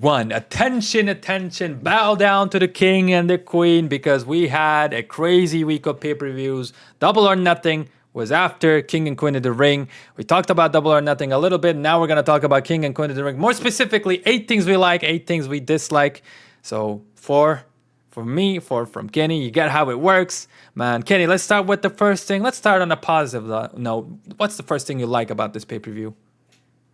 1. Attention, bow down to the king and the queen because we had a crazy week of pay-per-views. Double or Nothing was after King and Queen of the Ring. We talked about Double or Nothing a little bit. Now we're going to talk about King and Queen of the Ring. More specifically, 8 things we like, 8 things we dislike. So 4 from me, 4 from Kenny. You get how it works. Man, Kenny, let's start with the first thing. Let's start on a positive note. What's the first thing you like about this pay-per-view?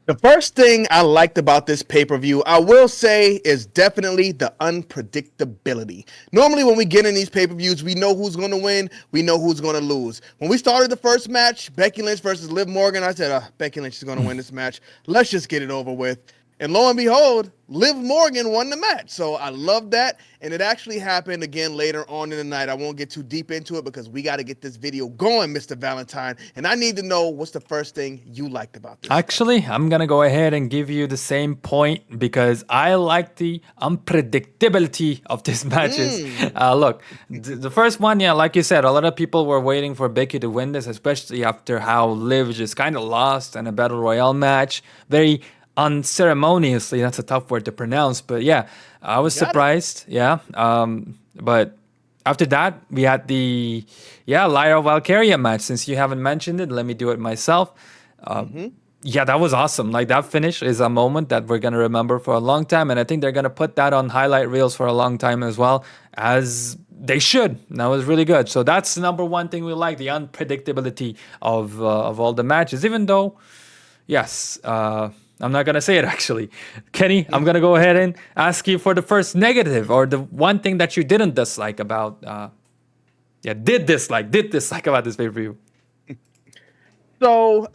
The first thing I liked about this pay-per-view, I will say, is definitely the unpredictability. Normally, when we get in these pay-per-views, we know who's going to win, we know who's going to lose. When we started the first match, Becky Lynch versus Liv Morgan, I said, Becky Lynch is going to win this match. Let's just get it over with. And lo and behold, Liv Morgan won the match. So I love that. And it actually happened again later on in the night. I won't get too deep into it because we got to get this video going, Mr. Valentine. And I need to know what's the first thing you liked about this. Actually, I'm going to go ahead and give you the same point because I like the unpredictability of these matches. Look, the first one, yeah, like you said, a lot of people were waiting for Becky to win this, especially after how Liv just kind of lost in a Battle Royale match. Very unceremoniously, that's a tough word to pronounce, but yeah, I was surprised. Yeah. But after that, we had the Lyra Valkyria match. Since you haven't mentioned it, let me do it myself. Yeah, that was awesome. Like, that finish is a moment that we're gonna remember for a long time, and I think they're gonna put that on highlight reels for a long time as well, as they should. That was really good. So that's the number one thing we like, the unpredictability of all the matches. Even though, yes, I'm not going to say it, actually. Kenny, I'm going to go ahead and ask you for the first negative, or the one thing that you didn't dislike about, did dislike about this pay-per-view. So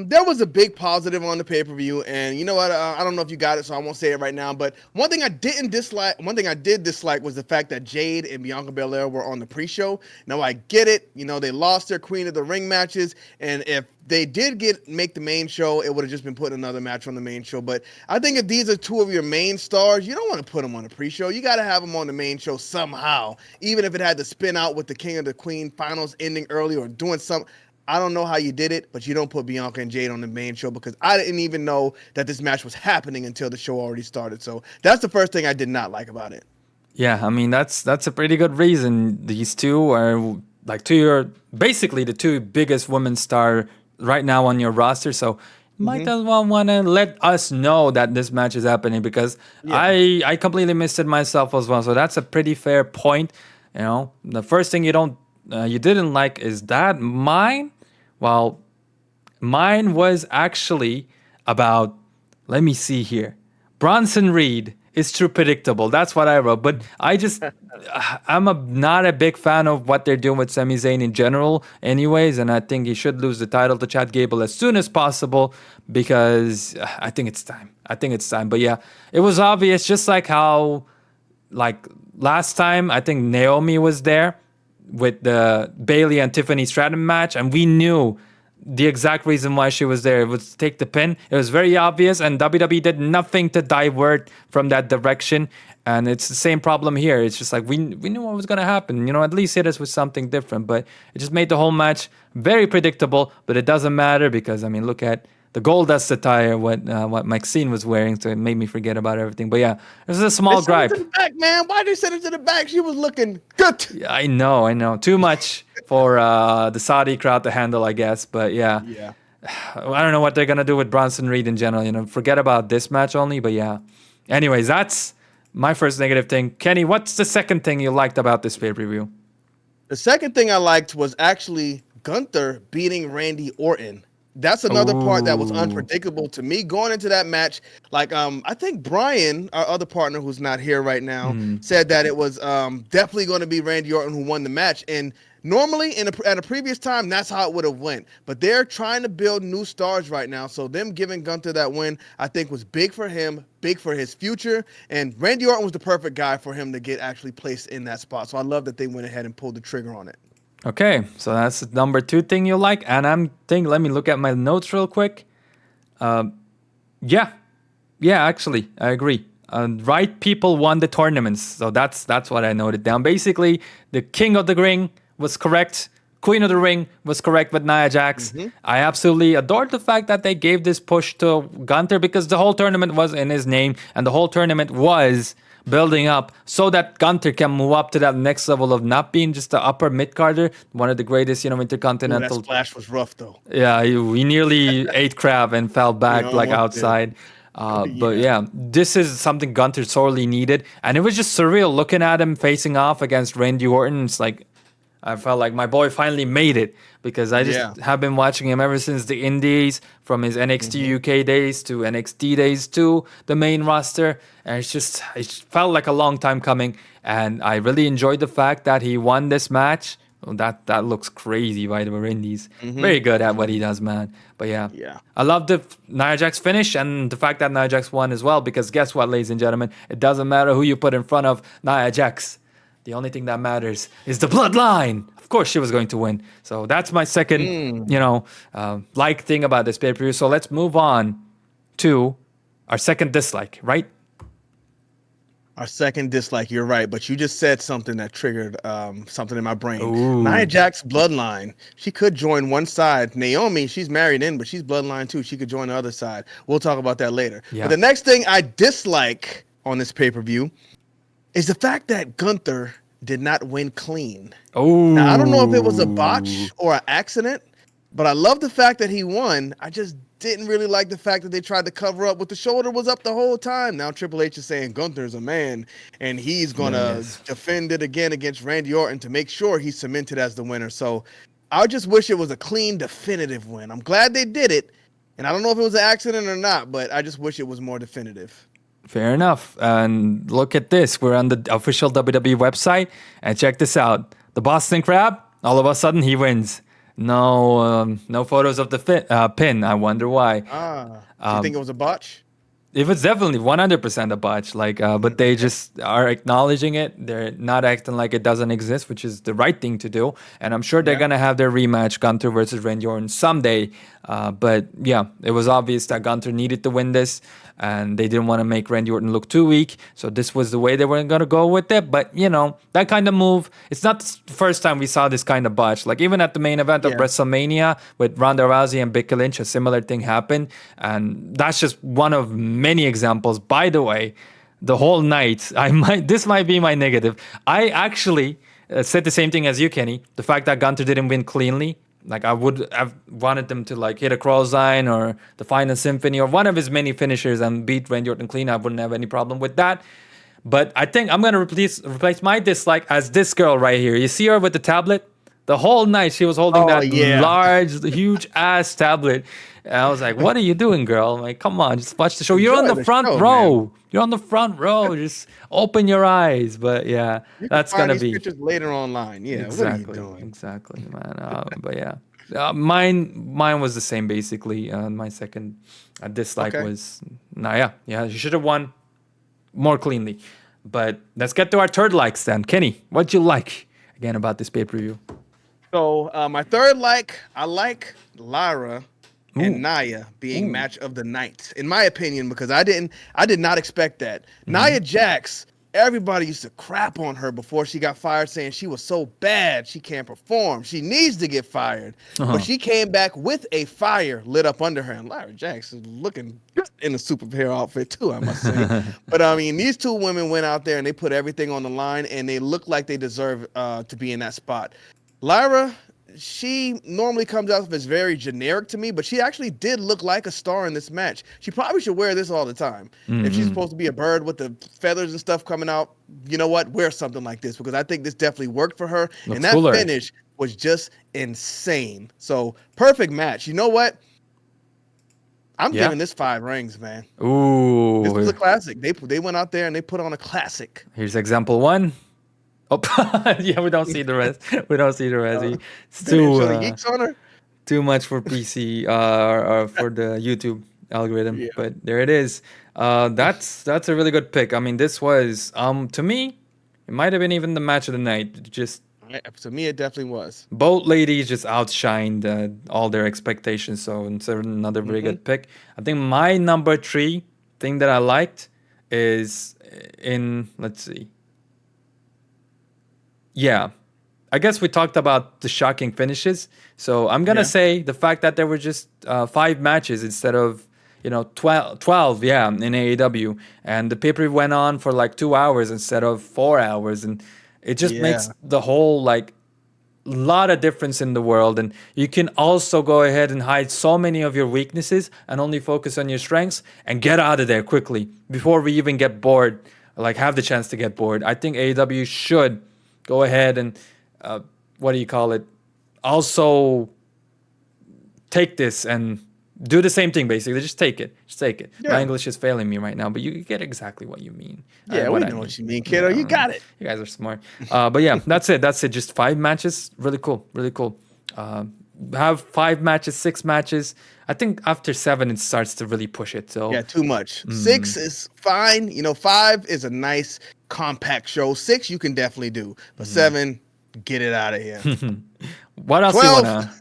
there was a big positive on the pay-per-view, and you know what? I don't know if you got it, so I won't say it right now. But one thing I did dislike was the fact that Jade and Bianca Belair were on the pre-show. Now I get it. You know, they lost their Queen of the Ring matches, and if they did make the main show, it would have just been putting another match on the main show. But I think if these are two of your main stars, you don't want to put them on the pre-show. You got to have them on the main show somehow, even if it had to spin out with the King of the Queen finals ending early or doing something. I don't know how you did it, but you don't put Bianca and Jade on the main show because I didn't even know that this match was happening until the show already started. So that's the first thing I did not like about it. Yeah, I mean, that's a pretty good reason. These two are like basically the two biggest women's star right now on your roster. So might as well want to let us know that this match is happening because I completely missed it myself as well. So that's a pretty fair point. You know, the first thing you didn't like is that mine. Well, mine was actually about, let me see here. Bronson Reed is too predictable. That's what I wrote. But I'm not a big fan of what they're doing with Sami Zayn in general anyways. And I think he should lose the title to Chad Gable as soon as possible because I think it's time. But yeah, it was obvious, just like how, like last time, I think Naomi was there with the Bayley and Tiffany Stratton match, and we knew the exact reason why she was there. It was to take the pin. It was very obvious, and WWE did nothing to divert from that direction. And it's the same problem here. It's just like we knew what was going to happen. You know, at least hit us with something different. But it just made the whole match very predictable. But it doesn't matter because, I mean, look at the Goldust attire, what Maxine was wearing, so it made me forget about everything. But yeah, it was a small gripe. To the back, man. Why did they send it to the back? She was looking good. Yeah, I know. Too much for the Saudi crowd to handle, I guess. But yeah. I don't know what they're gonna do with Bronson Reed in general. You know, forget about this match only. But yeah. Anyways, that's my first negative thing. Kenny, what's the second thing you liked about this pay-per-view? The second thing I liked was actually Gunther beating Randy Orton. That's another part that was unpredictable to me going into that match. Like, I think Brian, our other partner who's not here right now, said that it was definitely going to be Randy Orton who won the match. And normally, at a previous time, that's how it would have went. But they're trying to build new stars right now. So them giving Gunther that win, I think, was big for him, big for his future. And Randy Orton was the perfect guy for him to get actually placed in that spot. So I love that they went ahead and pulled the trigger on it. Okay, so that's the number 2 thing you like, and let me look at my notes real quick. Yeah, actually, I agree. Right people won the tournaments, so that's what I noted down. Basically, the King of the Ring was correct. Queen of the Ring was correct with Nia Jax. I absolutely adored the fact that they gave this push to Gunther because the whole tournament was in his name and the whole tournament was building up so that Gunther can move up to that next level of not being just the upper mid carder, one of the greatest, you know, Ooh, that intercontinental. splash was rough though. Yeah, he nearly ate crab and fell He back like almost did. outside. But Yeah. yeah, this is something Gunther sorely needed, and it was just surreal looking at him facing off against Randy Orton. It's like I felt like my boy finally made it because I just Yeah. have been watching him ever since the Indies, from his NXT UK days to NXT days to the main roster, and it felt like a long time coming. And I really enjoyed the fact that he won this match. Well, that looks crazy by the Indies. Very good at what he does, man. But yeah, Yeah. I love the Nia Jax finish and the fact that Nia Jax won as well. Because guess what, ladies and gentlemen, it doesn't matter who you put in front of Nia Jax. The only thing that matters is the bloodline. Of course, she was going to win. So that's my second, like thing about this pay per view. So let's move on to our second dislike, right? Our second dislike, you're right, but you just said something that triggered something in my brain. Ooh. Nia Jax bloodline. She could join one side. Naomi, she's married in, but she's bloodline too. She could join the other side. We'll talk about that later. Yeah. But the next thing I dislike on this pay-per-view is the fact that Gunther did not win clean. Oh, Now, I don't know if it was a botch or an accident, but I love the fact that he won. I just didn't really like the fact that they tried to cover up with the shoulder was up the whole time. Now Triple H is saying Gunther's a man and he's going to Yes. defend it again against Randy Orton to make sure he's cemented as the winner. So I just wish it was a clean, definitive win. I'm glad they did it. And I don't know if it was an accident or not, but I just wish it was more definitive. Fair enough. And look at this. We're on the official WWE website. And check this out. The Boston Crab, all of a sudden, he wins. No photos of the pin. I wonder why. Do you think it was a botch? It was definitely 100% a botch. But they just are acknowledging it. They're not acting like it doesn't exist, which is the right thing to do. And I'm sure they're Yeah. gonna have their rematch, Gunther versus Randy Orton, someday. But yeah, it was obvious that Gunther needed to win this, and they didn't want to make Randy Orton look too weak. So this was the way they were gonna go with it. But that kind of move. It's not the first time we saw this kind of botch. Like even at the main event of Yeah. WrestleMania with Ronda Rousey and Becky Lynch, a similar thing happened, and that's just one of many examples. By the way, the whole night, this might be my negative. I actually said the same thing as you, Kenny. The fact that Gunther didn't win cleanly. Like I would have wanted them to hit a clothesline or the Final Symphony or one of his many finishers and beat Randy Orton clean. I wouldn't have any problem with that. But I think I'm gonna replace my dislike as this girl right here. You see her with the tablet? The whole night she was holding that yeah. large, huge ass tablet. And I was like, "What are you doing, girl? Like, come on, just watch the show. You're on Enjoy the the front show, row. man. You're on the front row. Just open your eyes." But yeah, You can that's find gonna these be pictures later online. Yeah, exactly, what are you doing? exactly, man. But yeah, mine was the same basically. My second dislike Okay. was, nah, yeah, you should have won more cleanly. But let's get to our third likes then. Kenny, what'd you like again about this pay per view? So my third I like Lyra Ooh. and Nia being Ooh. match of the night, in my opinion, because I did not expect that. Mm-hmm. Nia Jax, everybody used to crap on her before she got fired, saying she was so bad, she can't perform, she needs to get fired. But she came back with a fire lit up under her, and Lyra Jax is looking good in a superhero outfit too, I must say. But I mean, these two women went out there and they put everything on the line, and they look like they deserve to be in that spot. Lyra, she normally comes out as very generic to me, but she actually did look like a star in this match. She probably should wear this all the time. If she's supposed to be a bird with the feathers and stuff coming out, you know what? Wear something like this, because I think this definitely worked for her. Looks and that cooler. finish was just insane. So perfect match. You know what? I'm Yeah. giving this 5 rings, man. Ooh, This was a classic. They went out there and they put on a classic. here's example one. Oh, yeah, we don't see the rest. We don't see the rest. It's They didn't too show the geeks on her. too much for PC or for the YouTube algorithm. Yeah. But there it is. That's a really good pick. I mean, this was to me, it might have been even the match of the night. Just To me, it definitely was. both ladies just outshined all their expectations. So it's another very good pick. I think my number 3 thing that I liked is let's see. Yeah. I guess we talked about the shocking finishes. So I'm gonna Yeah. say the fact that there were just 5 matches instead of 12, yeah, in AEW, and the pay-per-view went on for like 2 hours instead of 4 hours, and it just makes Yeah. the whole like lot of difference in the world. And you can also go ahead and hide so many of your weaknesses and only focus on your strengths and get out of there quickly before we even get bored, like have the chance to get bored. I think AEW should go ahead and what do you call it, also take this and do the same thing. Basically, just take it. My Yeah. English is failing me right now, but you get exactly what you mean, Yeah, what we I know mean. what you mean, kiddo. Yeah, You got it. you guys are smart. But yeah, that's it. Just 5 matches, really cool, really cool. Have 5 matches, 6 matches. I think after 7 it starts to really push it. So Yeah, too much. 6 is fine. 5 is a nice compact show. 6 you can definitely do, but 7, get it out of here. what else do you 12, wanna?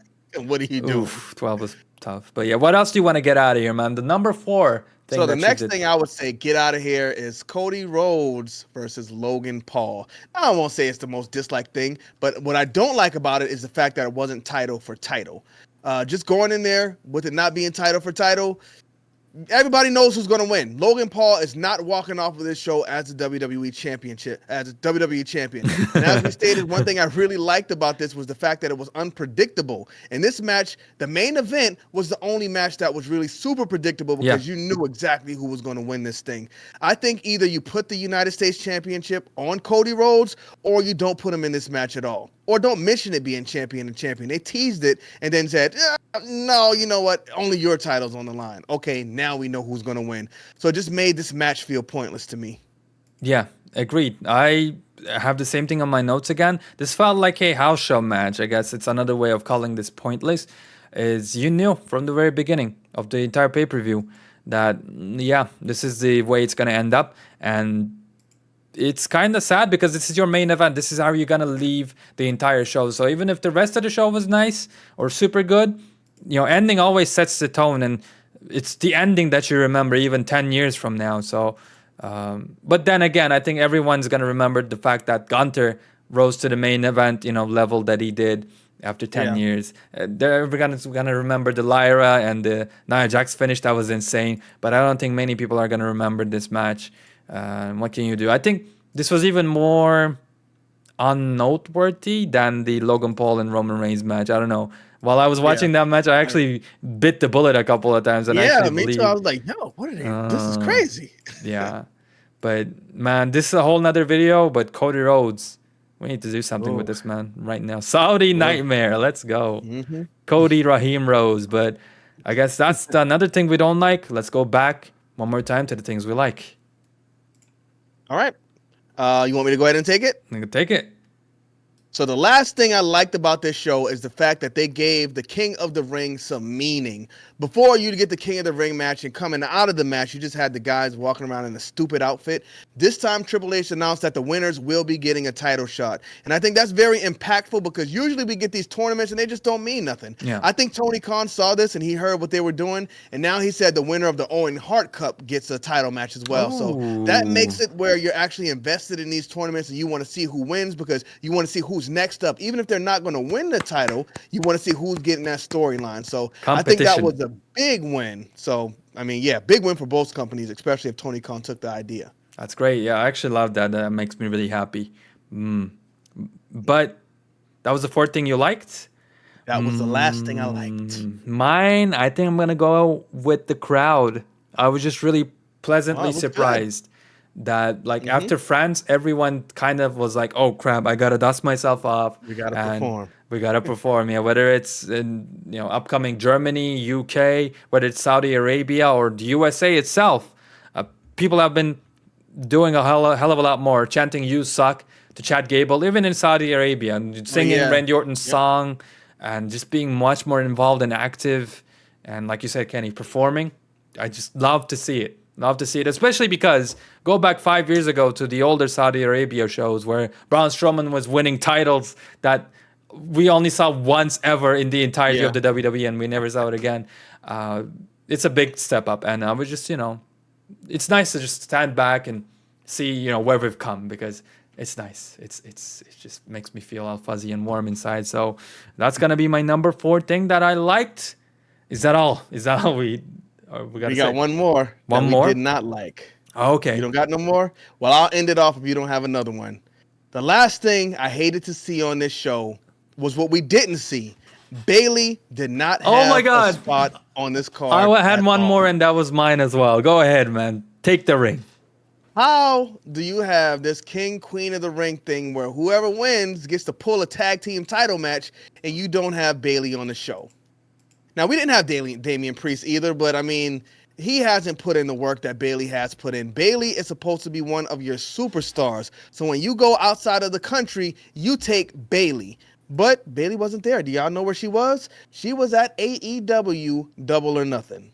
what are you doing? Oof, 12 was tough. But yeah, what else do you want to get out of here, man? The number 4 So thing the that you next did. thing I would say, get out of here, is Cody Rhodes versus Logan Paul. I won't say it's the most disliked thing, but what I don't like about it is the fact that it wasn't title for title. Just going in there with it not being title for title, everybody knows who's going to win. Logan Paul is not walking off of this show as a WWE championship, as a WWE champion. And as we stated, one thing I really liked about this was the fact that it was unpredictable. In this match, the main event was the only match that was really super predictable Yeah. because you knew exactly who was going to win this thing. I think either you put the United States Championship on Cody Rhodes or you don't put him in this match at all. Or don't mention it being champion and champion. They teased it and then said, no, you know what? Only your title's on the line. Okay, now we know who's going to win. So it just made this match feel pointless to me. Yeah, agreed. I have the same thing on my notes again. This felt like a house show match. I guess it's another way of calling this pointless. Is you knew from the very beginning of the entire pay-per-view that yeah, this is the way it's gonna end up, and it's kind of sad because this is your main event. This is how you're gonna leave the entire show. So even if the rest of the show was nice or super good, ending always sets the tone, and it's the ending that you remember even 10 years from now. So, but then again, I think everyone's gonna remember the fact that Gunter rose to the main event, level that he did after 10 Yeah. years. They're gonna remember the Lyra and the Nia Jax finish. That was insane. But I don't think many people are gonna remember this match. What can you do? I think this was even more unnoteworthy than the Logan Paul and Roman Reigns match. I don't know. While I was watching that match, I actually bit the bullet a couple of times and I Yeah, actually me too. I believed. was like, yo, what are they? This is crazy. Yeah. But man, this is a whole nother video. But Cody Rhodes, we need to do something with Oh. this man right now. Saudi Nightmare. Let's go. Mm-hmm. Cody Raheem Rose. But I guess that's another thing we don't like. Let's go back one more time to the things we like. All right. You want me to go ahead and take it? I can take it. So the last thing I liked about this show is the fact that they gave the King of the Ring some meaning. Before you get the King of the Ring match and coming out of the match, you just had the guys walking around in a stupid outfit. This time, Triple H announced that the winners will be getting a title shot. And I think that's very impactful because usually we get these tournaments and they just don't mean nothing. Yeah. I think Tony Khan saw this and he heard what they were doing. And now he said the winner of the Owen Hart Cup gets a title match as well. So that makes it where you're actually invested in these tournaments and you want to see who wins because you want to see who's next up. Even if they're not going to win the title, you want to see who's getting that storyline. So I think that was a big win. So, I mean, yeah, big win for both companies, especially if Tony Khan took the idea. That's great. Yeah, I actually love that. That makes me really happy. But that was the fourth thing you liked? That was the last thing I liked. Mine, I think I'm going to go with the crowd. I was just really pleasantly Wow, surprised that, like, after France, everyone kind of was like, oh, crap, I got to dust myself off. We got to perform. We got to perform, yeah. Whether it's in, upcoming Germany, UK, whether it's Saudi Arabia or the USA itself, people have been doing a hell of a lot more, chanting "You suck" to Chad Gable, even in Saudi Arabia, and singing Randy Orton's song, and just being much more involved and active, and like you said, Kenny, performing. I just love to see it. Love to see it, especially because go back 5 years ago to the older Saudi Arabia shows where Braun Strowman was winning titles that we only saw once ever in the entirety of the WWE, and we never saw it again. It's a big step up, and I was just, it's nice to just stand back and see, where we've come, because It's nice. It just makes me feel all fuzzy and warm inside. So that's gonna be my number 4 thing that I liked. Is that all? Is that all we We gotta got say? one more that One we did more? not like. You Okay. don't got no more? Well, I'll end it off if you don't have another one. The last thing I hated to see on this show was what we didn't see. Bailey did not Oh my have a God. spot on this I card had at one more all. and that was mine as well. Go ahead, man. Take the ring. How do you have this King Queen of the Ring thing where whoever wins gets to pull a tag team title match and you don't have Bailey on the show? Now, we didn't have Damian Priest either, but I mean, he hasn't put in the work that Bailey has put in. Bailey is supposed to be one of your superstars. So when you go outside of the country, you take Bailey. But Bailey wasn't there. Do y'all know where she was? She was at AEW Double or Nothing.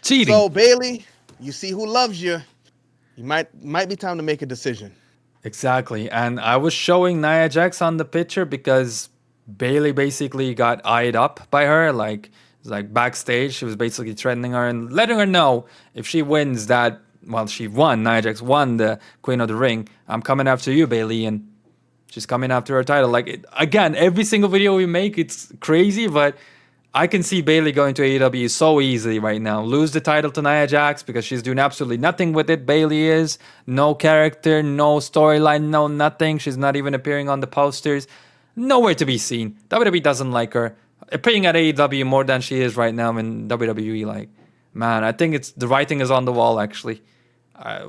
Cheating. So Bailey, you see who loves you. You might be time to make a decision. Exactly. And I was showing Nia Jax on the picture because Bailey basically got eyed up by her. Like backstage, she was basically threatening her and letting her know if she wins that, well, she won. Nia Jax won the Queen of the Ring. I'm coming after you, Bailey. And she's coming after her title. Again, every single video we make, it's crazy, but I can see Bailey going to AEW so easily right now. Lose the title to Nia Jax because she's doing absolutely nothing with it. Bailey is no character, no storyline, no nothing. She's not even appearing on the posters. Nowhere to be seen. WWE doesn't like her. Appearing at AEW more than she is right now in WWE. Like, man, I think it's the writing is on the wall. Actually, I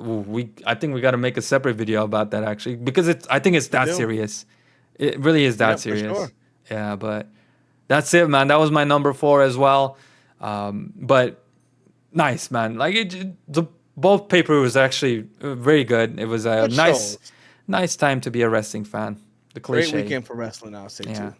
think we got to make a separate video about that actually because I think it's We that do. serious. It really is that Yep, for serious. sure. Yeah, but that's it, man. That was my number 4 as well. But nice, man. The both paper was actually very good. It was a Good shows. nice time to be a wrestling fan. The Great cliche. weekend for wrestling, I'll say Yeah. too.